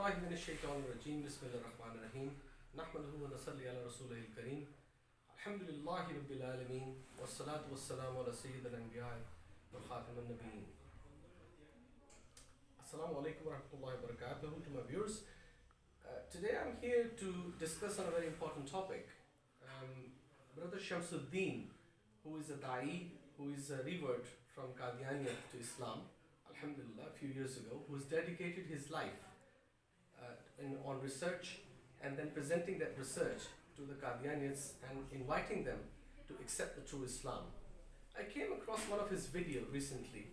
بالله من الشيطان الرجيم بسم الله الرحمن الرحيم نحمده ونصلي على رسوله الكريم الحمد لله رب العالمين والصلاة والسلام على سيد الأنبياء وخاتم النبيين. Assalamu alaikum wa rahmatullahi wa barakatuh to my viewers. Today I'm here to discuss on a very important topic. Brother Shamsuddin, who is a da'i, who is a revert from Qadianiyat to Islam, alhamdulillah, a few years ago, who has dedicated his life on research and then presenting that research to the Qadianiyats and inviting them to accept the true Islam. I came across one of his videos recently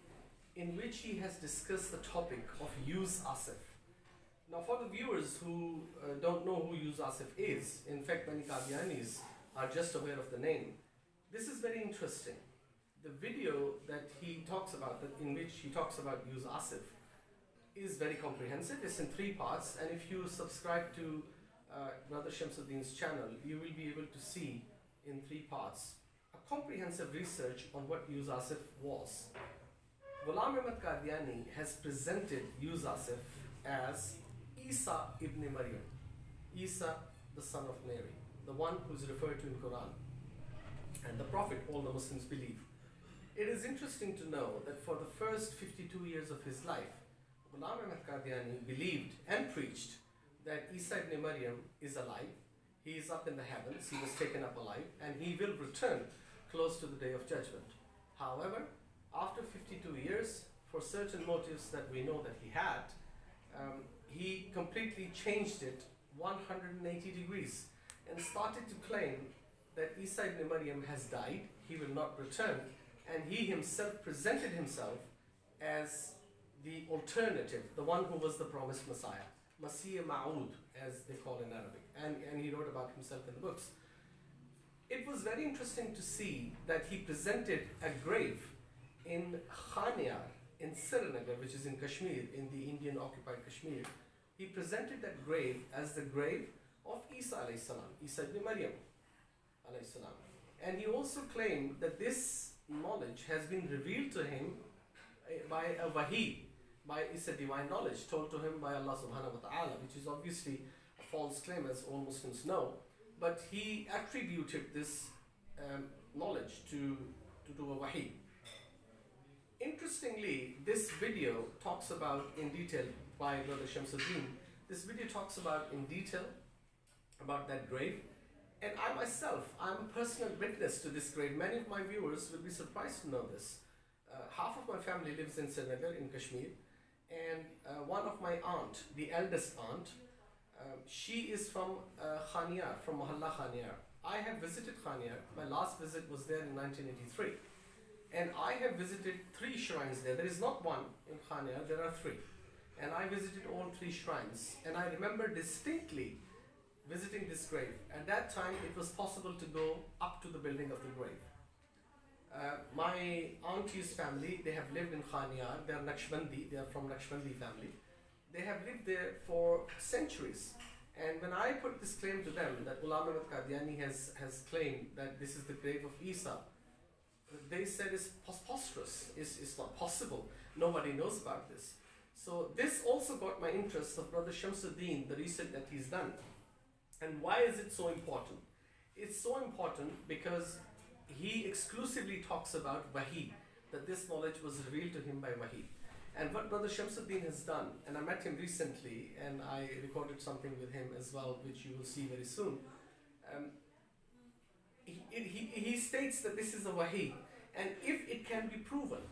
in which he has discussed the topic of Yuz Aasaf. Now for the viewers who don't know who Yuz Aasaf is, in fact many Qadianis are just aware of the name, this is very interesting. The video that he talks about, in which he talks about Yuz Aasaf, is very comprehensive. It's in 3 parts, and if you subscribe to Brother Shamsuddin's channel, you will be able to see in 3 parts a comprehensive research on what Yuz Aasaf was. Ghulam Ahmad Qadyani has presented Yuz Aasaf as Isa ibn Maryam, Isa the son of Mary, the one who is referred to in Quran, and the Prophet all the Muslims believe. It is interesting to know that for the first 52 years of his life, Ghulam Ahmad Qadyani believed and preached that Isa ibn Maryam is alive, he is up in the heavens, he was taken up alive, and he will return close to the day of judgment. However, after 52 years, for certain motives that we know that he had, he completely changed it 180 degrees and started to claim that Isa ibn Maryam has died, he will not return, and he himself presented himself as the alternative, the one who was the promised Messiah, Masih Ma'ud, as they call in Arabic, and he wrote about himself in the books. It was very interesting to see that he presented a grave in Khaniar, in Srinagar, which is in Kashmir, in the Indian occupied Kashmir. He presented that grave as the grave of Isa alayhi salam, Isa ibn Maryam alayhi salam. And he also claimed that this knowledge has been revealed to him by a wahi, by it's a divine knowledge told to him by Allah subhanahu wa ta'ala, which is obviously a false claim, as all Muslims know, but he attributed this knowledge to a wahi. Interestingly, this video talks about in detail by Brother Shamsuddin, this video talks about in detail about that grave, and I myself, I'm a personal witness to this grave. Many of my viewers will be surprised to know this. Half of my family lives in Srinagar in Kashmir, and one of my aunt, the eldest aunt, she is from Khaniar, from Mohalla Khaniar. I have visited Khaniar. My last visit was there in 1983. And I have visited 3 shrines there. There is not one in Khaniar, there are 3. And I visited all 3 shrines. And I remember distinctly visiting this grave. At that time, it was possible to go up to the building of the grave. My auntie's family, they have lived in Khaniar. They are Naqshbandi, they are from Naqshbandi family. They have lived there for centuries. And when I put this claim to them, that Ghulam Ahmad Qadyani has claimed that this is the grave of Isa, they said it's preposterous, it's not possible, nobody knows about this. So this also got my interest of Brother Shamsuddin, the research that he's done. And why is it so important? It's so important because he exclusively talks about wahi, that this knowledge was revealed to him by wahi. And what Brother Shamsuddin has done, and I met him recently and I recorded something with him as well, which you will see very soon. He states that this is a wahi, and if it can be proven,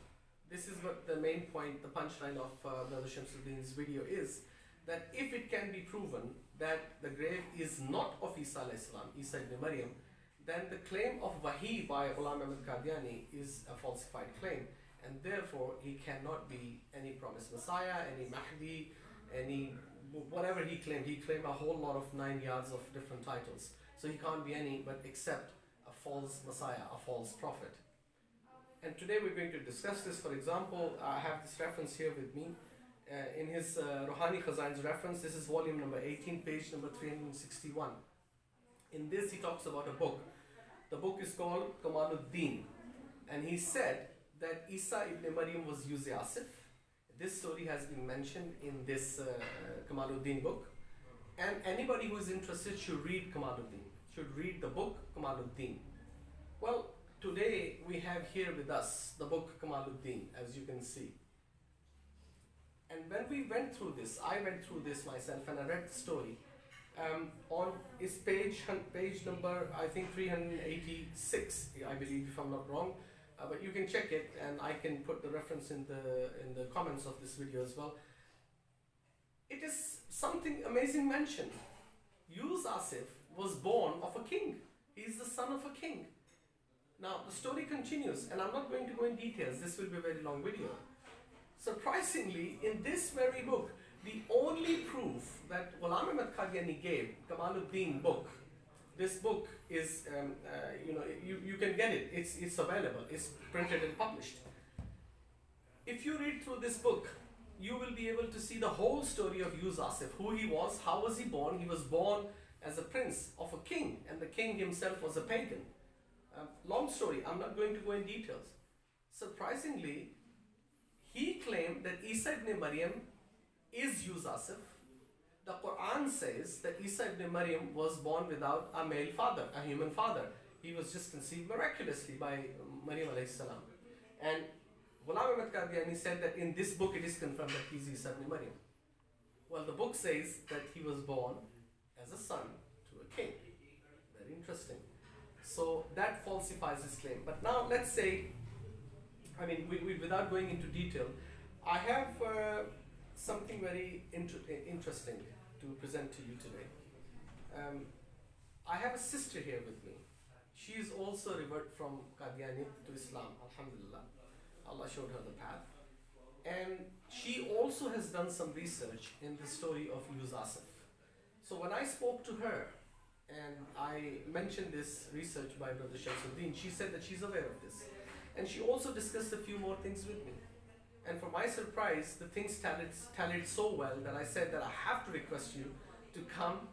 this is what the main point, the punchline of Brother Shamsuddin's video is, that if it can be proven that the grave is not of Isa alayhi salam, Isa ibn Maryam, then the claim of wahi by Ghulam Ahmad Qadyani is a falsified claim, and therefore he cannot be any promised Messiah, any Mahdi, any whatever he claimed. He claimed a whole lot of 9 yards of different titles, so he can't be any but except a false Messiah, a false prophet. And today we're going to discuss this. For example, I have this reference here with me. In his Ruhani Khazain's reference, this is volume number 18, page number 361. In this he talks about a book. The book is called Kamaal, and he said that Isa ibn Maryam was Yuz Aasaf, this story has been mentioned in this Kamaluddin book, and anybody who is interested should read Kamaluddin, should read the book Kamaluddin. Well, today we have here with us the book Kamaluddin, as you can see. And when we went through this, I went through this myself and I read the story. On its page number, I think 386, I believe, if I'm not wrong. But you can check it, and I can put the reference in the comments of this video as well. It is something amazing mentioned. Yuz Aasaf was born of a king. He is the son of a king. Now the story continues, and I'm not going to go in details. This will be a very long video. Surprisingly, in this very book, the only proof that Ghulam Ahmad Qadyani gave, Kamaluddin book, this book is, you can get it. It's available. It's printed and published. If you read through this book, you will be able to see the whole story of Yuz Aasaf, who he was, how was he born. He was born as a prince of a king, and the king himself was a pagan. Long story. I'm not going to go in details. Surprisingly, he claimed that Isa ibn Maryam is Yuz Aasaf. The Quran says that Isa ibn Maryam was born without a male father, a human father. He was just conceived miraculously by Maryam alayhi salam. And Ghulam Ahmad Qadyani said that in this book it is confirmed that he is Isa ibn Maryam. Well, the book says that he was born as a son to a king. Very interesting. So that falsifies his claim. But now let's say, without going into detail, I have something very interesting to present to you today. I have a sister here with me. She is also revert from Qadyani to Islam, alhamdulillah. Allah showed her the path. And she also has done some research in the story of Yuz Aasaf. So when I spoke to her and I mentioned this research by Brother Shamsuddin, she said that she's aware of this. And she also discussed a few more things with me. And for my surprise, the things tallied so well that I said that I have to request you to come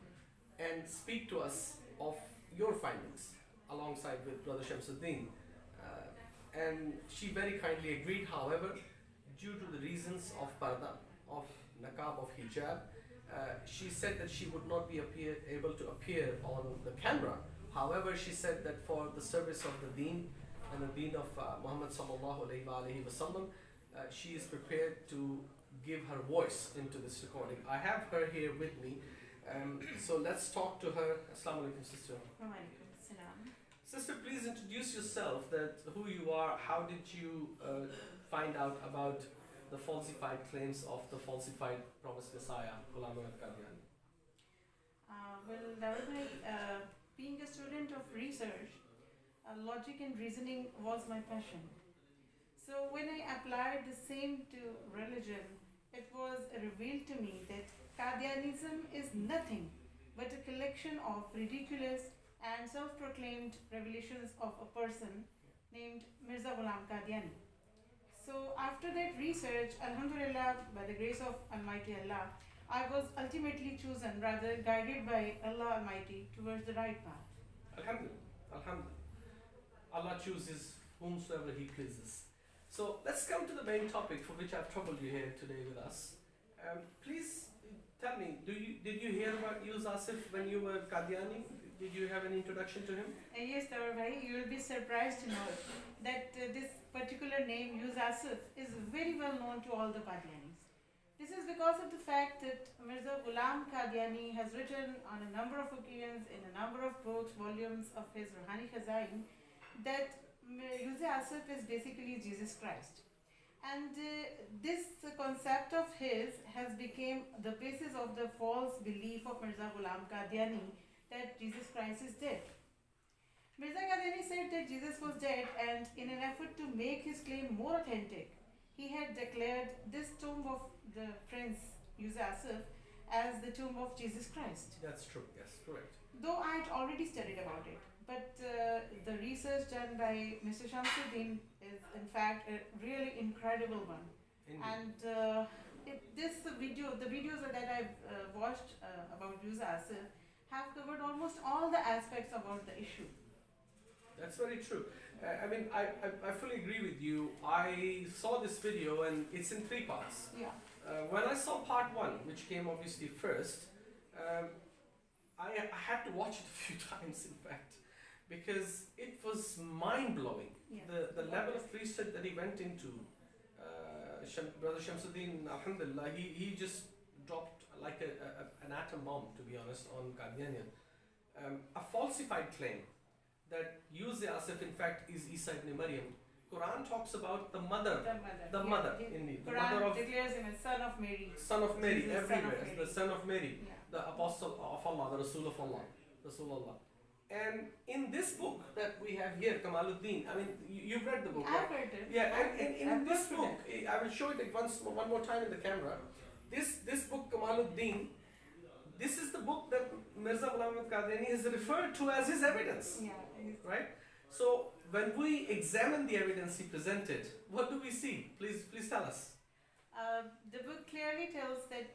and speak to us of your findings alongside with Brother Shamsuddin. And she very kindly agreed. However, due to the reasons of parda, of niqab, of hijab, she said that she would not be able to appear on the camera. However, she said that for the service of the deen and the deen of Muhammad sallallahu alayhi wa sallam, she is prepared to give her voice into this recording. I have her here with me. So let's talk to her. Assalamu alaikum, sister. Sister, please introduce yourself, that who you are, how did you find out about the falsified claims of the falsified promised Messiah, Ghulam Ahmad Qadyani? Being a student of research, logic and reasoning was my passion. So when I applied the same to religion, it was revealed to me that Qadianism is nothing but a collection of ridiculous and self-proclaimed revelations of a person named Mirza Ghulam Qadyani. So after that research, alhamdulillah, by the grace of Almighty Allah, I was ultimately chosen, rather guided by Allah Almighty towards the right path. Alhamdulillah, alhamdulillah. Allah chooses whomsoever He pleases. So let's come to the main topic for which I've troubled you here today with us. Please tell me, did you hear about Yuz Aasaf when you were Qadyani? Did you have an introduction to him? Yes, Tawar Bhai, you will be surprised to know that this particular name, Yuz Aasaf, is very well known to all the Qadianis. This is because of the fact that Mirza Ghulam Qadyani has written on a number of occasions in a number of books, volumes of his Ruhani Khazain, that Yuz Aasaf is basically Jesus Christ. And this concept of his has become the basis of the false belief of Mirza Ghulam Qadyani that Jesus Christ is dead. Mirza Qadyani said that Jesus was dead, and in an effort to make his claim more authentic, he had declared this tomb of the Prince Yuz Aasaf as the tomb of Jesus Christ. That's true, yes, correct. Though I had already studied about it, but the research done by Mr. Shamsuddin is in fact a really incredible one. Indeed. And the videos that I've watched about Yuz Aasaf have covered almost all the aspects about the issue. That's very true. I fully agree with you. I saw this video and it's in three parts. Yeah. When I saw part one, which came obviously first, I had to watch it a few times, in fact, because it was mind blowing. Yeah. The level of priesthood that he went into. Brother Shamsuddin, alhamdulillah, he just dropped like an atom bomb, to be honest, on Qadianian. A falsified claim that Yuz Aasaf in fact is Isa ibn Maryam. Quran talks about the mother, indeed. The Quran mother of declares him as son of Mary. Son of Mary, Jesus, everywhere. son of Mary. The son of Mary, Yeah. the apostle of Allah, the Rasul of Allah, Rasulullah. And in this book that we have here, Kamaluddin, I mean, you've read the book, I've right? read it. Yeah, and in I've this read book, I will show it like one more time in the camera. This book, Kamaluddin, this is the book that Mirza Ghulam Ahmad Qadyani is referred to as his evidence, Yeah. right? So when we examine the evidence he presented, what do we see? Please tell us. The book clearly tells that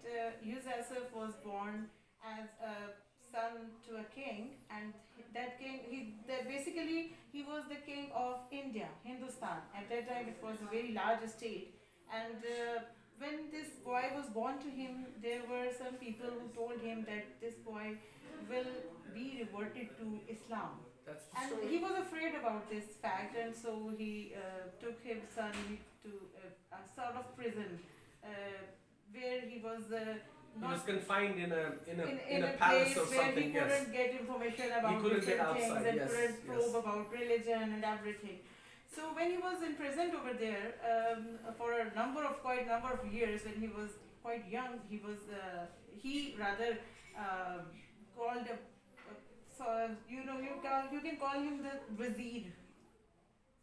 Yuz Aasaf was born as a son to a king, and that king, basically he was the king of India, Hindustan. At that time it was a very large state, and when this boy was born to him, there were some people who told him that this boy will be reverted to Islam. That's the And story. he was afraid about this fact, and so he took his son to a sort of prison where he was He was not confined in in a a palace place or where something. he couldn't Yes. get information about couldn't get different things outside, and yes, couldn't probe yes. about religion and everything. So when he was imprisoned over there for a quite number of years, when he was quite young, he rather called so you can call him the Wazir,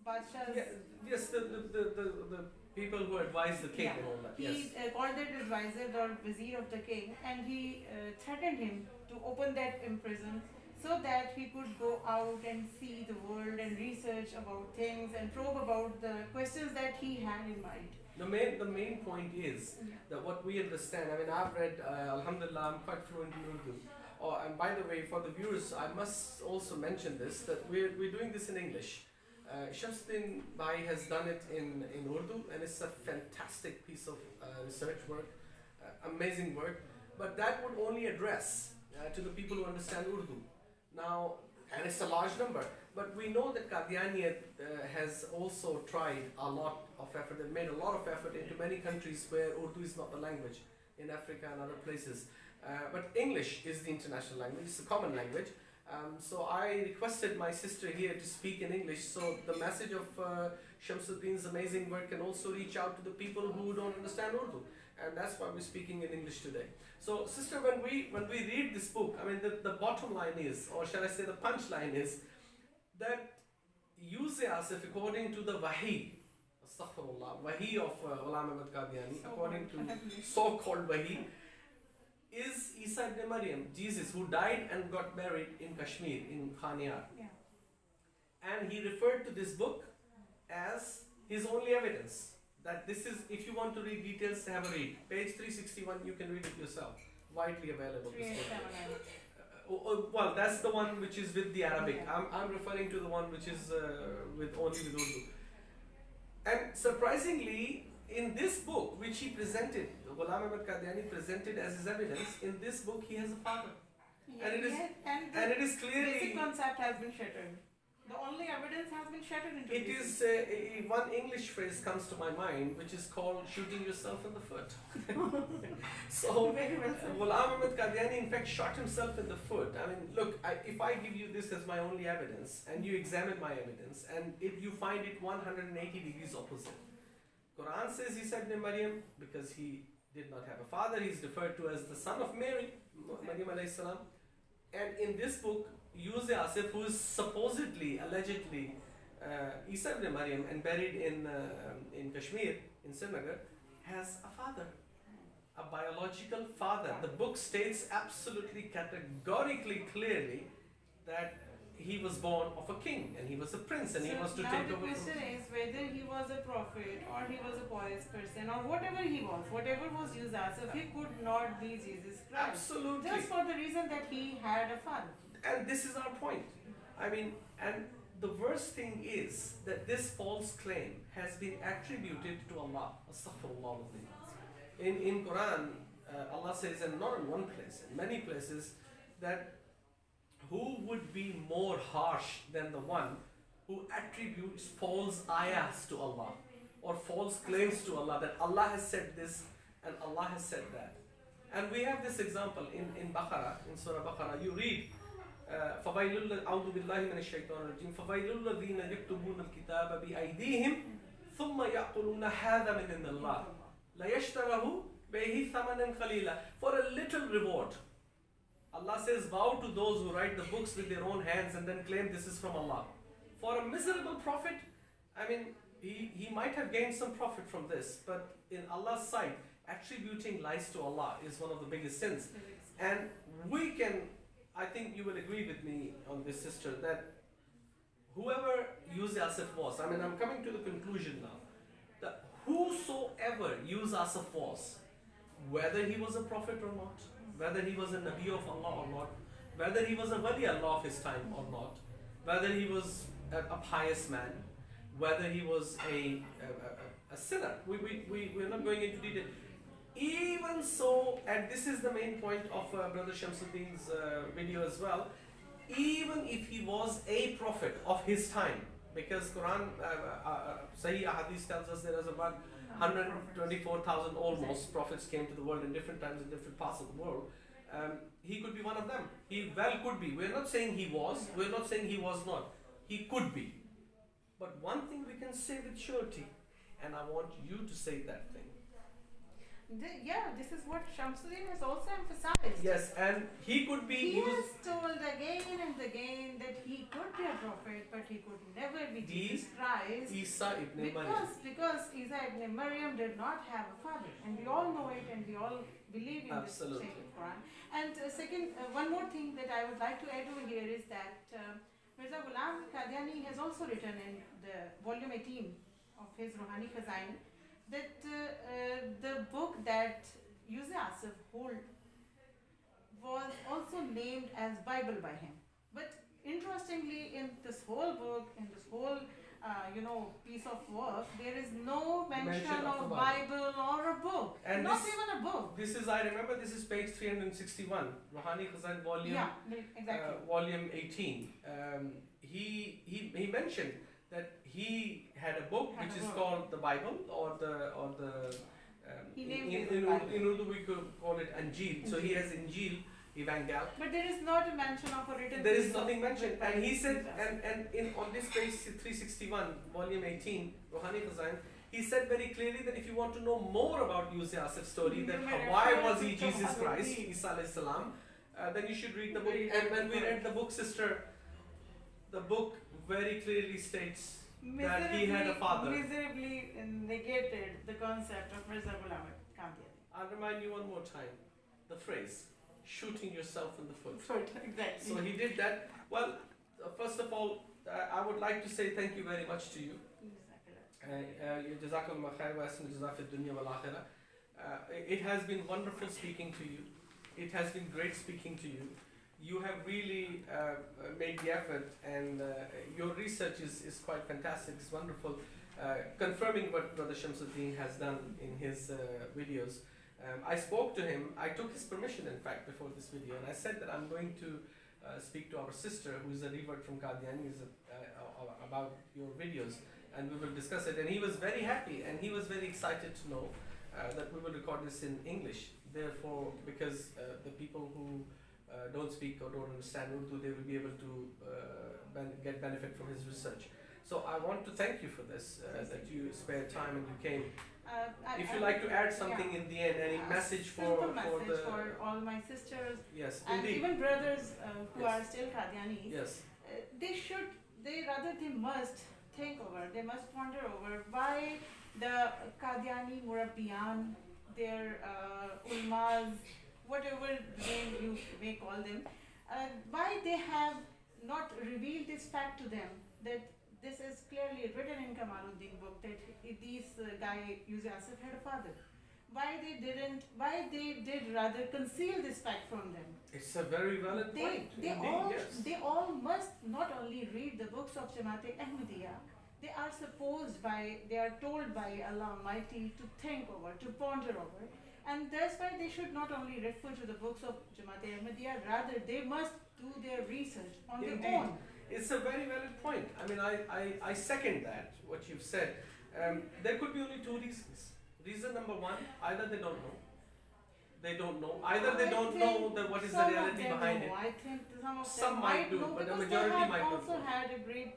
Badshah's. Yeah, yes, the people who advise the king Yeah. and all that. He Yes. called it advisor or vizier of the king, and he threatened him to open that prison so that he could go out and see the world and research about things and probe about the questions that he had in mind. The main point is that what we understand. I mean, I've read. Alhamdulillah, I'm quite fluent in Urdu. Oh, and by the way, for the viewers, I must also mention this that we're doing this in English. Shamsuddin Bhai has done it in Urdu, and it's a fantastic piece of research work, amazing work. But that would only address to the people who understand Urdu. Now, and it's a large number. But we know that Qadianiyat has also tried a lot of effort and made a lot of effort into many countries where Urdu is not the language, in Africa and other places. But English is the international language, it's a common language. So I requested my sister here to speak in English, so the message of Shamsuddin's amazing work can also reach out to the people who don't understand Urdu, and that's why we're speaking in English today. So sister, when we read this book, I mean the bottom line is, or shall I say the punchline is, that Yuz Aasaf, according to the Wahi, astaghfirullah, Wahi of Ghulam Ahmad Qadyani, according to so-called Wahi, is Isa ibn Maryam, Jesus, who died and got buried in Kashmir, in Khaniar. Yeah. And he referred to this book as his only evidence. That this is, if you want to read details, have a read. Page 361, you can read it yourself. Widely available. This book. Well, that's the one which is with the Arabic. Yeah. I'm referring to the one which is with Urdu. And surprisingly, in this book, which he presented, Ghulam Ahmad Qadyani presented as his evidence, in this book he has a father. Yeah, And it is- and And it is clearly, basic concept has been shattered. The only evidence has been shattered into it pieces. is, one English phrase comes to my mind, which is called shooting yourself in the foot. So, Very well said. Ghulam Ahmad Qadyani in fact shot himself in the foot. I mean, look, if I give you this as my only evidence, and you examine my evidence, and if you find it 180 degrees opposite. Quran says Isa ibn Maryam, because he did not have a father, he's referred to as the son of Mary, Maryam alayhi salam. And in this book, Yuz Aasaf, who is supposedly, allegedly, Isa ibn Maryam and buried in Kashmir, in Nagar, has a father, a biological father. The book states absolutely categorically clearly that he was born of a king and he was a prince and he was to now take the over. question is whether he was a prophet or he was a pious person or whatever he was, whatever was Yuz Aasaf, he could not be Jesus Christ. Absolutely. Just for the reason that he had a father. And this is our point. I mean, and the worst thing is that this false claim has been attributed to Allah. Astaghfirullah. In Quran, Allah says, and not in one place, in many places, that who would be more harsh than the one who attributes false ayahs to Allah or false claims to Allah, that Allah has said this and Allah has said that. And we have this example in Baqarah, in Surah Baqarah. You read, فَوَيْلُ أَعُوذُ بِاللَّهِ مِنَ الشَّيْطَانِ الرَّجِيمِ فَوَيْلُ الَّذِينَ يَكْتُبُونَ الْكِتَابَ بِأَيْدِيهِمْ ثُمَّ يَقُولُونَ هَذَا مِنْ عِنْدِ اللَّهِ لَيَشْتَرَهُ بِهِ ثَمَنًا قَلِيلًا. For a little reward. Allah says, vow to those who write the books with their own hands and then claim this is from Allah. For a miserable prophet, I mean, he might have gained some profit from this, but in Allah's sight, attributing lies to Allah is one of the biggest sins. And we can, I think you will agree with me on this, sister, that whoever Yuz Aasaf was, I mean, I'm coming to the conclusion now, that whosoever Yuz Aasaf was, whether he was a prophet or not, whether he was a Nabi of Allah or not, whether he was a Wali Allah of his time or not, whether he was a pious man, whether he was a sinner, we're not going into detail. Even so, and this is the main point of Brother Shamsuddin's video as well, even if he was a prophet of his time, because Quran, Sahih Ahadith tells us there is about 124,000 almost prophets came to the world in different times in different parts of the world. He could be one of them. He well could be. We're not saying he was. We're not saying he was not. He could be. But one thing we can say with surety, and I want you to say that thing. This is what Shamsuddin has also emphasized. Yes, and he could be. He has told again and again that he could be a prophet, but he could never be Jesus Christ. Isa ibn Maryam. Because Isa ibn Maryam did not have a father, and we all know it, and we all believe in this sacred Quran. And second, one more thing that I would like to add over here is that Mirza Ghulam Qadyani has also written in the volume 18 of his Ruhani Khazain that the book that Yuz Aasaf hold was also named as Bible by him. But interestingly, in this whole book, in this whole piece of work, there is no mention of Bible or a book. And not even a book. This is, I remember, this is page 361, Ruhani Khazan volume, volume 18. He mentioned that he had a book which is called the Bible, or the in Urdu we could call it Anjil. So he has Injil, Evangel. But there is not a mention of a written. There is nothing mentioned, and he said, and on this page 361, volume 18, Ruhani Khazan, he said very clearly that if you want to know more about Yuz Aasaf's story, that why was he Jesus Christ, Isa alayhi salam, then you should read the book. And when we read the book, sister, the book very clearly states that he had a father. Miserably negated the concept of Mirza Ghulam Ahmad Qadyani. I'll remind you one more time, the phrase, shooting yourself in the foot. Exactly. So he did that. Well, first of all, I would like to say thank you very much to you. Jazakallah khair wa ahsan jazaa fi dunya wal akhirah. It has been wonderful speaking to you. It has been great speaking to you. You have really made the effort, and your research is quite fantastic. It's wonderful, confirming what Brother Shamsuddin has done in his videos. I spoke to him. I took his permission, in fact, before this video, and I said that I'm going to speak to our sister, who is a revert from Qadyani, about your videos, and we will discuss it. And he was very happy, and he was very excited to know that we will record this in English. Therefore, because the people who don't speak or don't understand Urdu, they will be able to get benefit from his research. So I want to thank you for this, that you spared time and you came. If you like to add something in the end, any message for all my sisters, yes, and indeed, even brothers who are still Qadianis, yes, they must think over, they must ponder over why the Qadiani Murabbiyan, their ulmas, whatever name you may call them, why they have not revealed this fact to them, that this is clearly written in Kamaluddin's book, that this guy Yuz Aasaf had a father. why they did rather conceal this fact from them. It's a very valid point. Yes. They all must not only read the books of Jamaat Ahmadiya, they are told by Allah Almighty to think over, to ponder over, and that's why they should not only refer to the books of Jamaat Ahmadiya, rather they must do their research on Indeed. their own. It's a very valid point. I mean, I second that, what you've said. There could be only two reasons. Reason number one, either they don't know. They don't know. Either they don't know what is the reality behind it. I think some of Some them might do, know, but the because majority they have might not also know. had a great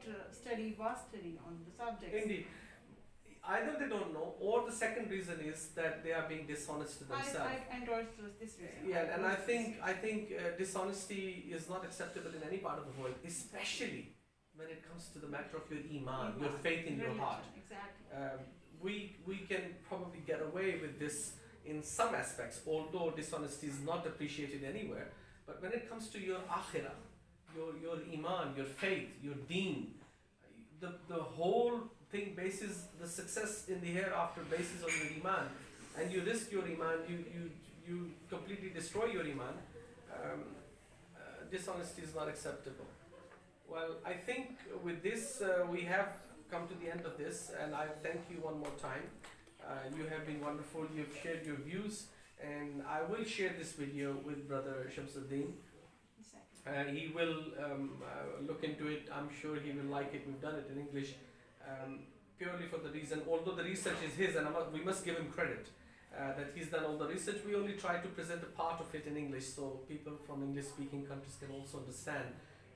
vast study on the subject. Indeed. Either they don't know, or the second reason is that they are being dishonest to themselves. I endorse this reason. Yeah, and I think dishonesty is not acceptable in any part of the world, especially when it comes to the matter of your iman, your faith in your heart. Exactly. We can probably get away with this in some aspects, although dishonesty is not appreciated anywhere. But when it comes to your akhirah, your iman, your faith, your deen, the whole thing bases the success in the hereafter basis on your iman, and you risk your iman, you completely destroy your iman. Dishonesty is not acceptable. Well, I think with this we have come to the end of this, and I thank you one more time. You have been wonderful. You've shared your views, and I will share this video with Brother Shamsuddin. He will look into it. I'm sure he will like it. We've done it in English purely for the reason, although the research is his, and we must give him credit that he's done all the research. We only try to present a part of it in English so people from English-speaking countries can also understand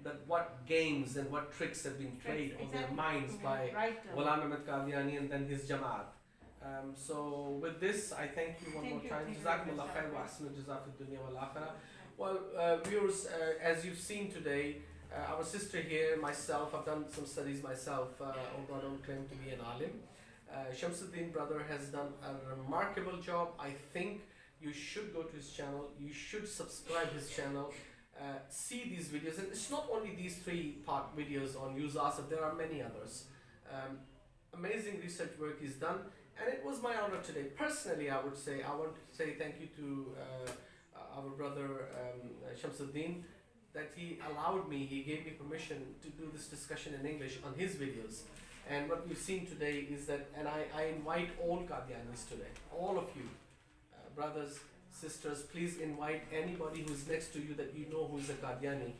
that what games and what tricks have been played on their minds by Ghulam Ahmad Qadyani and then his Jammat. So with this, I thank you one more time. Jazakumullah khair wa ahsanu jazaa fid dunya wal akhirah. Well, viewers, as you've seen today, our sister here, myself, I've done some studies myself, although I don't claim to be an alim. Shamsuddin brother has done a remarkable job. I think you should go to his channel, you should subscribe his channel, see these videos, and it's not only these 3-part videos on Yuz Aasaf, there are many others. Amazing research work is done, and it was my honor today. Personally, I want to say thank you to our brother Shamsuddin, that he allowed me, he gave me permission to do this discussion in English on his videos. And what we've seen today is that, and I invite all Qadianis today, all of you, brothers, sisters, please invite anybody who's next to you that you know who is a Qadiani.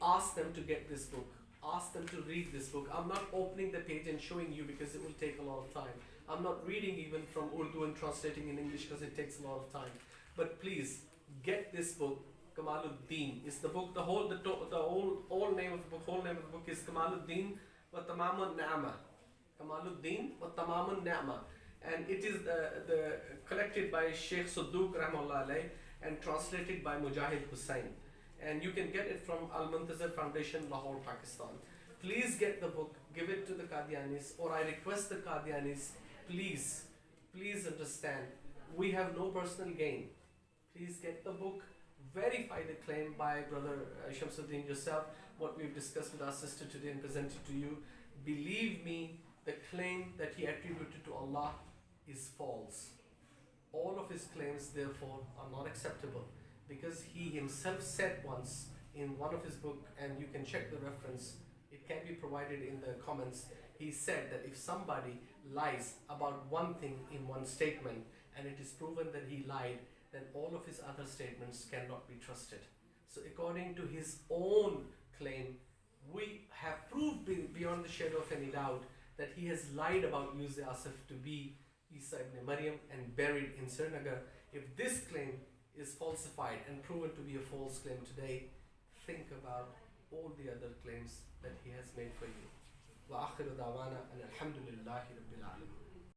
Ask them to get this book. Ask them to read this book. I'm not opening the page and showing you because it will take a lot of time. I'm not reading even from Urdu and translating in English because it takes a lot of time. But please, get this book, Kamaluddin. It's the book, the whole name of the book is Kamaluddin wa Tamamun Naimaah. Kamaluddin wa Tamamun Naimaah. And it is the collected by Sheikh Sadduq Rahmullah Alayh and translated by Mujahid Hussain. And you can get it from Al-Muntazir Foundation, Lahore, Pakistan. Please get the book, give it to the Qadianis, or I request the Qadianis, please understand, we have no personal gain. Please get the book, verify the claim by Brother Shamsuddin yourself, what we've discussed with our sister today and presented to you. Believe me, the claim that he attributed to Allah is false. All of his claims, therefore, are not acceptable, because he himself said once in one of his book, and you can check the reference, it can be provided in the comments. He said that if somebody lies about one thing in one statement and it is proven that he lied, then all of his other statements cannot be trusted. So according to his own claim, we have proved beyond the shadow of any doubt that he has lied about Yuz Aasaf to be Isa ibn Maryam and buried in Nagar. If this claim is falsified and proven to be a false claim today, think about all the other claims that he has made for you. Wa akhiru da'wana and alhamdulillahi rabbil alamin.